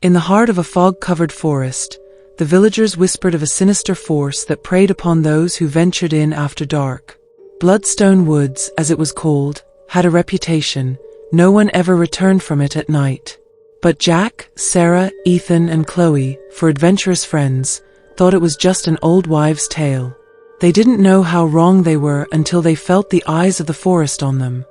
In the heart of a fog-covered forest, the villagers whispered of a sinister force that preyed upon those who ventured in after dark. Bloodstone Woods, as it was called, had a reputation. No one ever returned from it at night. But Jack, Sarah, Ethan, and Chloe, for adventurous friends, thought it was just an old wives' tale. They didn't know how wrong they were until they felt the eyes of the forest on them.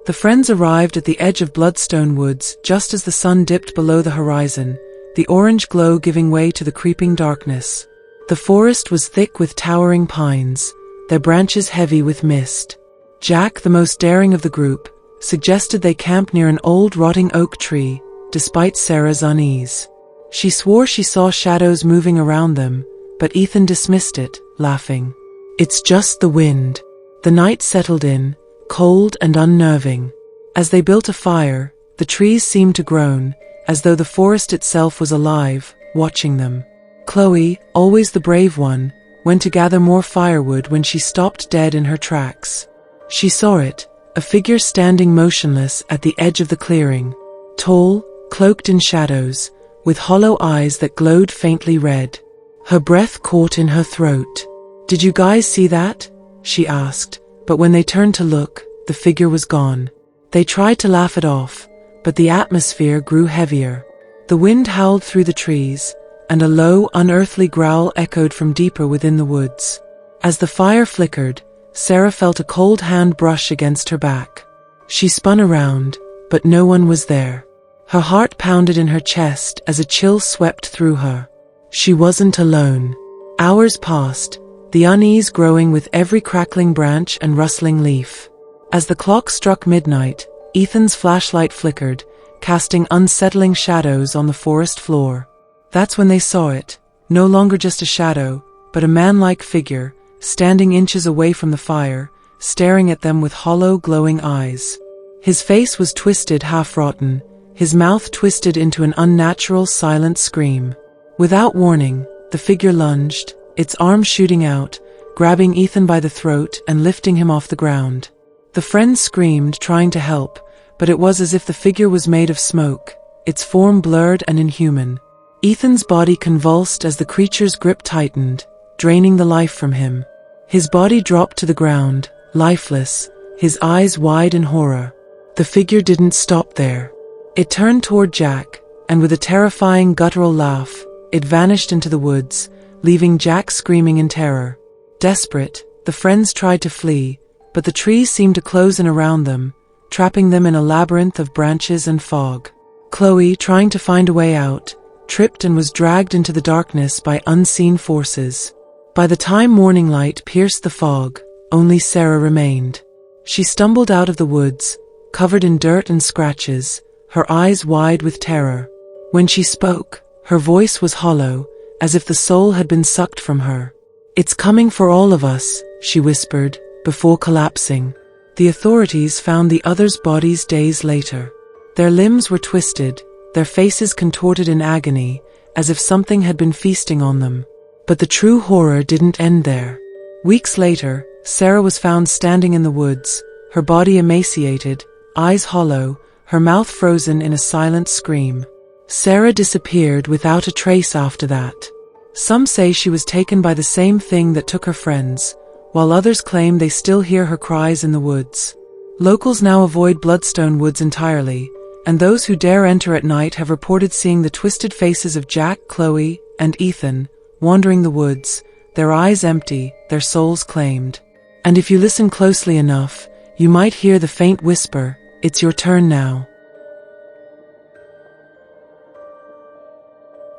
The friends arrived at the edge of Bloodstone Woods just as the sun dipped below the horizon, the orange glow giving way to the creeping darkness. The forest was thick with towering pines, their branches heavy with mist. Jack, the most daring of the group, suggested they camp near an old rotting oak tree, despite Sarah's unease. She swore she saw shadows moving around them, but Ethan dismissed it, laughing. "It's just the wind." The night settled in, cold and unnerving. As they built a fire, the trees seemed to groan, as though the forest itself was alive, watching them. Chloe, always the brave one, went to gather more firewood when she stopped dead in her tracks. She saw it, a figure standing motionless at the edge of the clearing. Tall, cloaked in shadows, with hollow eyes that glowed faintly red. Her breath caught in her throat. "Did you guys see that?" she asked, but when they turned to look, the figure was gone. They tried to laugh it off, but the atmosphere grew heavier. The wind howled through the trees, and a low, unearthly growl echoed from deeper within the woods. As the fire flickered, Sarah felt a cold hand brush against her back. She spun around, but no one was there. Her heart pounded in her chest as a chill swept through her. She wasn't alone. Hours passed, the unease growing with every crackling branch and rustling leaf. As the clock struck midnight, Ethan's flashlight flickered, casting unsettling shadows on the forest floor. That's when they saw it, no longer just a shadow, but a man-like figure, standing inches away from the fire, staring at them with hollow, glowing eyes. His face was twisted, half-rotten, his mouth twisted into an unnatural, silent scream. Without warning, the figure lunged, its arms shooting out, grabbing Ethan by the throat and lifting him off the ground. The friends screamed, trying to help, but it was as if the figure was made of smoke, its form blurred and inhuman. Ethan's body convulsed as the creature's grip tightened, draining the life from him. His body dropped to the ground, lifeless, his eyes wide in horror. The figure didn't stop there. It turned toward Jack, and with a terrifying guttural laugh, it vanished into the woods, leaving Jack screaming in terror. Desperate, the friends tried to flee, but the trees seemed to close in around them, trapping them in a labyrinth of branches and fog. Chloe, trying to find a way out, tripped and was dragged into the darkness by unseen forces. By the time morning light pierced the fog, only Sarah remained. She stumbled out of the woods, covered in dirt and scratches, her eyes wide with terror. When she spoke, her voice was hollow, as if the soul had been sucked from her. "It's coming for all of us," she whispered, before collapsing. The authorities found the others' bodies days later. Their limbs were twisted, their faces contorted in agony, as if something had been feasting on them. But the true horror didn't end there. Weeks later, Sarah was found standing in the woods, her body emaciated, eyes hollow, her mouth frozen in a silent scream. Sarah disappeared without a trace after that. Some say she was taken by the same thing that took her friends, while others claim they still hear her cries in the woods. Locals now avoid Bloodstone Woods entirely, and those who dare enter at night have reported seeing the twisted faces of Jack, Chloe, and Ethan, wandering the woods, their eyes empty, their souls claimed. And if you listen closely enough, you might hear the faint whisper, "It's your turn now."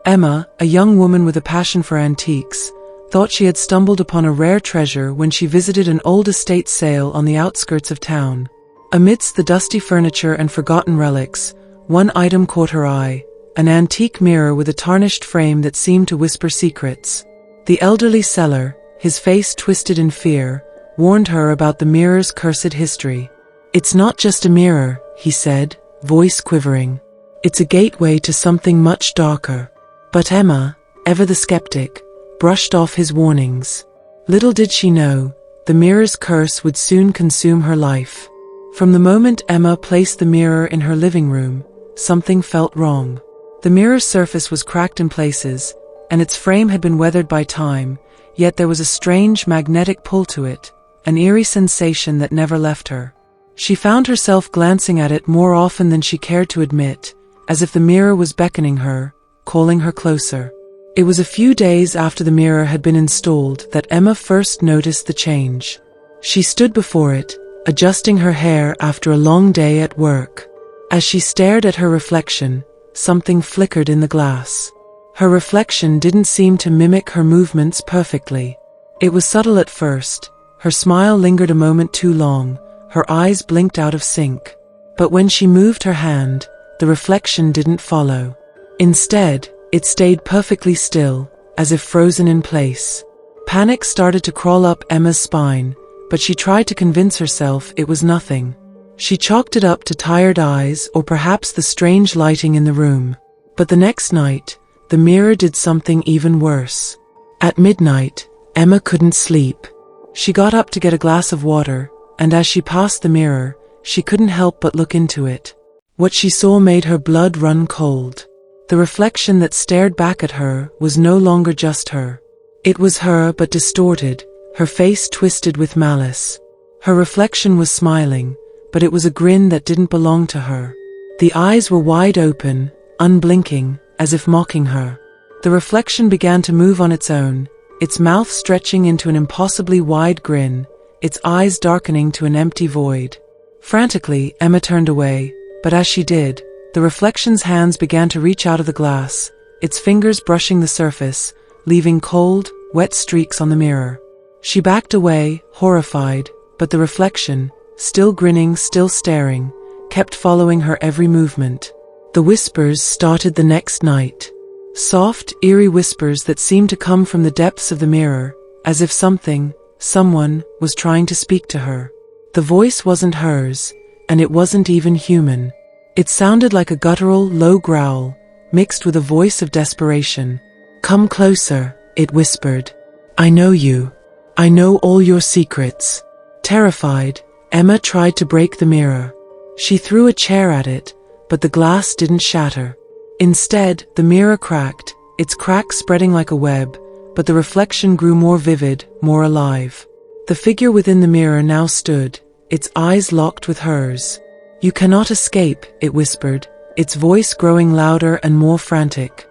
Emma, a young woman with a passion for antiques, thought she had stumbled upon a rare treasure when she visited an old estate sale on the outskirts of town. Amidst the dusty furniture and forgotten relics, one item caught her eye, an antique mirror with a tarnished frame that seemed to whisper secrets. The elderly seller, his face twisted in fear, warned her about the mirror's cursed history. "It's not just a mirror," he said, voice quivering. "It's a gateway to something much darker." But Emma, ever the skeptic, brushed off his warnings. Little did she know, the mirror's curse would soon consume her life. From the moment Emma placed the mirror in her living room, something felt wrong. The mirror's surface was cracked in places, and its frame had been weathered by time, yet there was a strange magnetic pull to it, an eerie sensation that never left her. She found herself glancing at it more often than she cared to admit, as if the mirror was beckoning her, calling her closer. It was a few days after the mirror had been installed that Emma first noticed the change. She stood before it, adjusting her hair after a long day at work. As she stared at her reflection, something flickered in the glass. Her reflection didn't seem to mimic her movements perfectly. It was subtle at first. Her smile lingered a moment too long, her eyes blinked out of sync. But when she moved her hand, the reflection didn't follow. Instead, it stayed perfectly still, as if frozen in place. Panic started to crawl up Emma's spine, but she tried to convince herself it was nothing. She chalked it up to tired eyes or perhaps the strange lighting in the room. But the next night, the mirror did something even worse. At midnight, Emma couldn't sleep. She got up to get a glass of water, and as she passed the mirror, she couldn't help but look into it. What she saw made her blood run cold. The reflection that stared back at her was no longer just her. It was her but distorted, her face twisted with malice. Her reflection was smiling, but it was a grin that didn't belong to her. The eyes were wide open, unblinking, as if mocking her. The reflection began to move on its own, its mouth stretching into an impossibly wide grin, its eyes darkening to an empty void. Frantically, Emma turned away, but as she did, the reflection's hands began to reach out of the glass, its fingers brushing the surface, leaving cold, wet streaks on the mirror. She backed away, horrified, but the reflection, still grinning, still staring, kept following her every movement. The whispers started the next night. Soft, eerie whispers that seemed to come from the depths of the mirror, as if someone, was trying to speak to her. The voice wasn't hers, and it wasn't even human. It sounded like a guttural, low growl, mixed with a voice of desperation. "Come closer," it whispered. "I know you. I know all your secrets." Terrified, Emma tried to break the mirror. She threw a chair at it, but the glass didn't shatter. Instead, the mirror cracked, its cracks spreading like a web, but the reflection grew more vivid, more alive. The figure within the mirror now stood, its eyes locked with hers. "You cannot escape," it whispered, its voice growing louder and more frantic.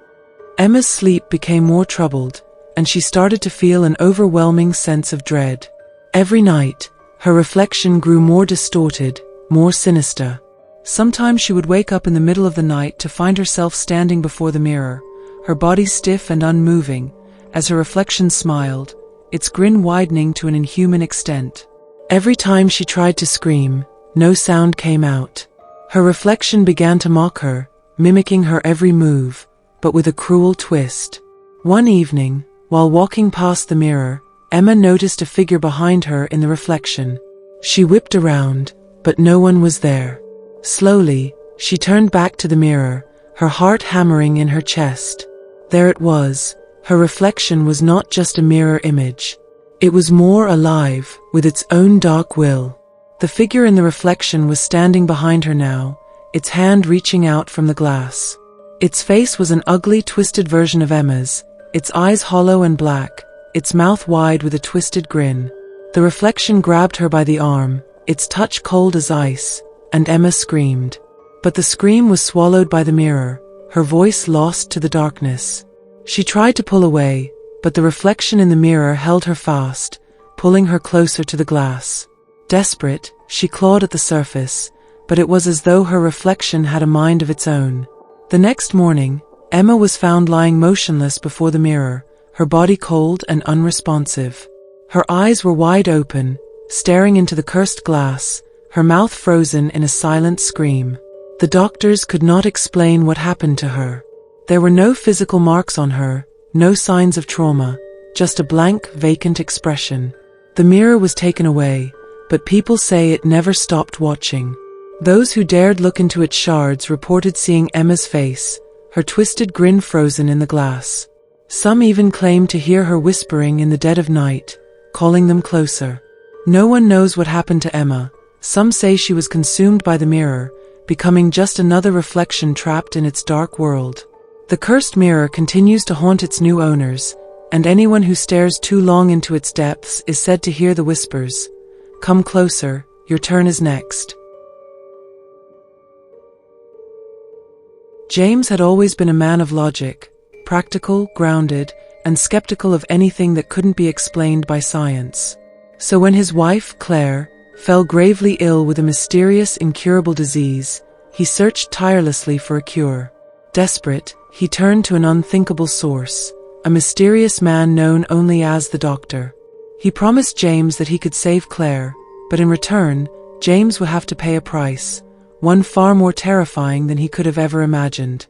Emma's sleep became more troubled, and she started to feel an overwhelming sense of dread. Every night, her reflection grew more distorted, more sinister. Sometimes she would wake up in the middle of the night to find herself standing before the mirror, her body stiff and unmoving, as her reflection smiled, its grin widening to an inhuman extent. Every time she tried to scream, no sound came out. Her reflection began to mock her, mimicking her every move, but with a cruel twist. One evening, while walking past the mirror, Emma noticed a figure behind her in the reflection. She whipped around, but no one was there. Slowly, she turned back to the mirror, her heart hammering in her chest. There it was. Her reflection was not just a mirror image. It was more alive, with its own dark will. The figure in the reflection was standing behind her now, its hand reaching out from the glass. Its face was an ugly, twisted version of Emma's, its eyes hollow and black, its mouth wide with a twisted grin. The reflection grabbed her by the arm, its touch cold as ice, and Emma screamed. But the scream was swallowed by the mirror, her voice lost to the darkness. She tried to pull away, but the reflection in the mirror held her fast, pulling her closer to the glass. Desperate, she clawed at the surface, but it was as though her reflection had a mind of its own. The next morning, Emma was found lying motionless before the mirror, her body cold and unresponsive. Her eyes were wide open, staring into the cursed glass, her mouth frozen in a silent scream. The doctors could not explain what happened to her. There were no physical marks on her, no signs of trauma, just a blank, vacant expression. The mirror was taken away, but people say it never stopped watching. Those who dared look into its shards reported seeing Emma's face, her twisted grin frozen in the glass. Some even claimed to hear her whispering in the dead of night, calling them closer. No one knows what happened to Emma. Some say she was consumed by the mirror, becoming just another reflection trapped in its dark world. The cursed mirror continues to haunt its new owners, and anyone who stares too long into its depths is said to hear the whispers. Come closer, your turn is next. James had always been a man of logic, practical, grounded, and skeptical of anything that couldn't be explained by science. So when his wife, Claire, fell gravely ill with a mysterious, incurable disease, he searched tirelessly for a cure. Desperate, he turned to an unthinkable source, a mysterious man known only as the Doctor. He promised James that he could save Claire, but in return, James would have to pay a price, one far more terrifying than he could have ever imagined.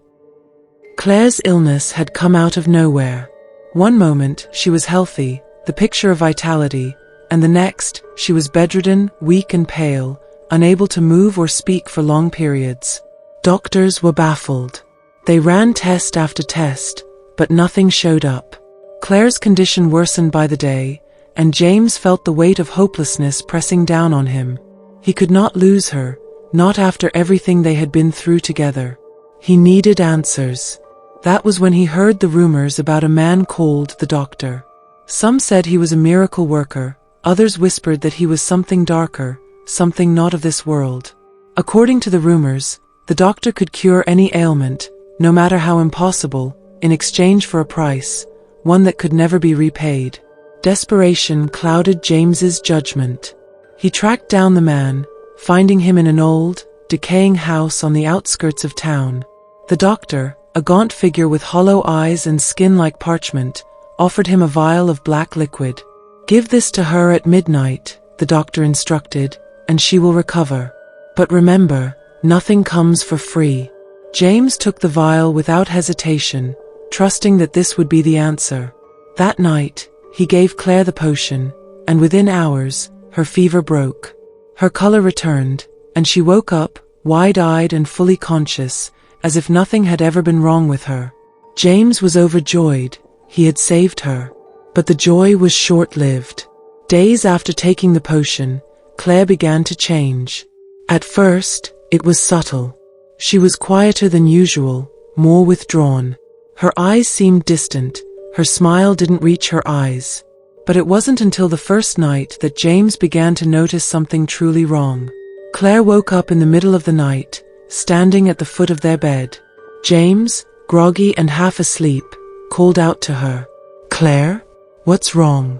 Claire's illness had come out of nowhere. One moment, she was healthy, the picture of vitality, and the next, she was bedridden, weak and pale, unable to move or speak for long periods. Doctors were baffled. They ran test after test, but nothing showed up. Claire's condition worsened by the day, and James felt the weight of hopelessness pressing down on him. He could not lose her, not after everything they had been through together. He needed answers. That was when he heard the rumors about a man called the Doctor. Some said he was a miracle worker, others whispered that he was something darker, something not of this world. According to the rumors, the Doctor could cure any ailment, no matter how impossible, in exchange for a price, one that could never be repaid. Desperation clouded James's judgment. He tracked down the man, finding him in an old, decaying house on the outskirts of town. The Doctor, a gaunt figure with hollow eyes and skin like parchment, offered him a vial of black liquid. Give this to her at midnight, the Doctor instructed, and she will recover. But remember, nothing comes for free. James took the vial without hesitation, trusting that this would be the answer. That night, he gave Claire the potion, and within hours, her fever broke. Her color returned, and she woke up, wide-eyed and fully conscious, as if nothing had ever been wrong with her. James was overjoyed. He had saved her. But the joy was short-lived. Days after taking the potion, Claire began to change. At first, it was subtle. She was quieter than usual, more withdrawn. Her eyes seemed distant, her smile didn't reach her eyes. But it wasn't until the first night that James began to notice something truly wrong. Claire woke up in the middle of the night, standing at the foot of their bed. James, groggy and half asleep, called out to her. "Claire? What's wrong?"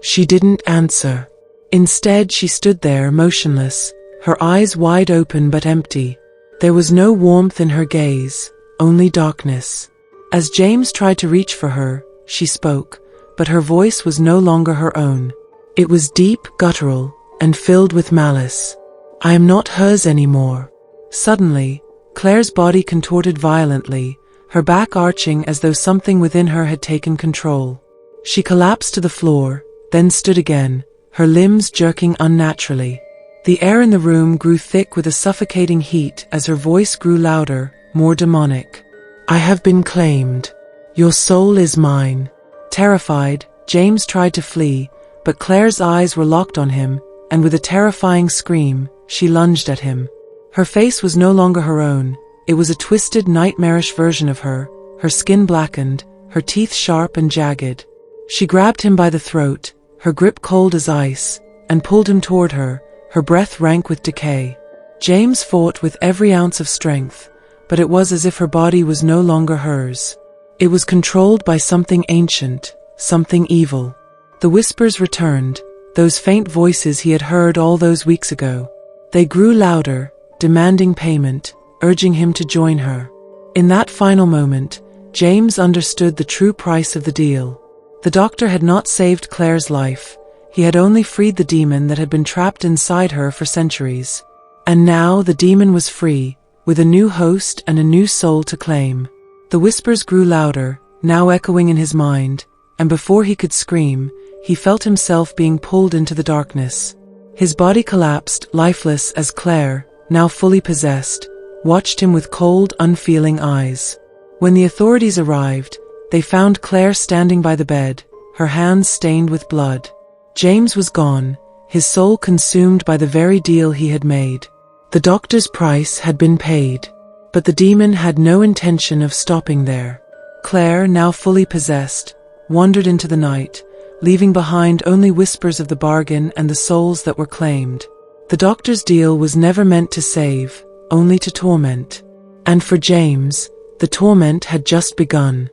She didn't answer. Instead, she stood there, motionless, her eyes wide open but empty. There was no warmth in her gaze, only darkness. As James tried to reach for her, she spoke, but her voice was no longer her own. It was deep, guttural, and filled with malice. "I am not hers anymore." Suddenly, Claire's body contorted violently, her back arching as though something within her had taken control. She collapsed to the floor, then stood again, her limbs jerking unnaturally. The air in the room grew thick with a suffocating heat as her voice grew louder, more demonic. "I have been claimed. Your soul is mine." Terrified, James tried to flee, but Claire's eyes were locked on him, and with a terrifying scream, she lunged at him. Her face was no longer her own. It was a twisted, nightmarish version of her, her skin blackened, her teeth sharp and jagged. She grabbed him by the throat, her grip cold as ice, and pulled him toward her, her breath rank with decay. James fought with every ounce of strength, but it was as if her body was no longer hers. It was controlled by something ancient, something evil. The whispers returned, those faint voices he had heard all those weeks ago. They grew louder, demanding payment, urging him to join her. In that final moment, James understood the true price of the deal. The Doctor had not saved Claire's life. He had only freed the demon that had been trapped inside her for centuries. And now the demon was free, with a new host and a new soul to claim. The whispers grew louder, now echoing in his mind, and before he could scream, he felt himself being pulled into the darkness. His body collapsed, lifeless, as Claire, now fully possessed, watched him with cold, unfeeling eyes. When the authorities arrived, they found Claire standing by the bed, her hands stained with blood. James was gone, his soul consumed by the very deal he had made. The Doctor's price had been paid. But the demon had no intention of stopping there. Claire, now fully possessed, wandered into the night, leaving behind only whispers of the bargain and the souls that were claimed. The doctor's deal was never meant to save, only to torment. And for James, the torment had just begun.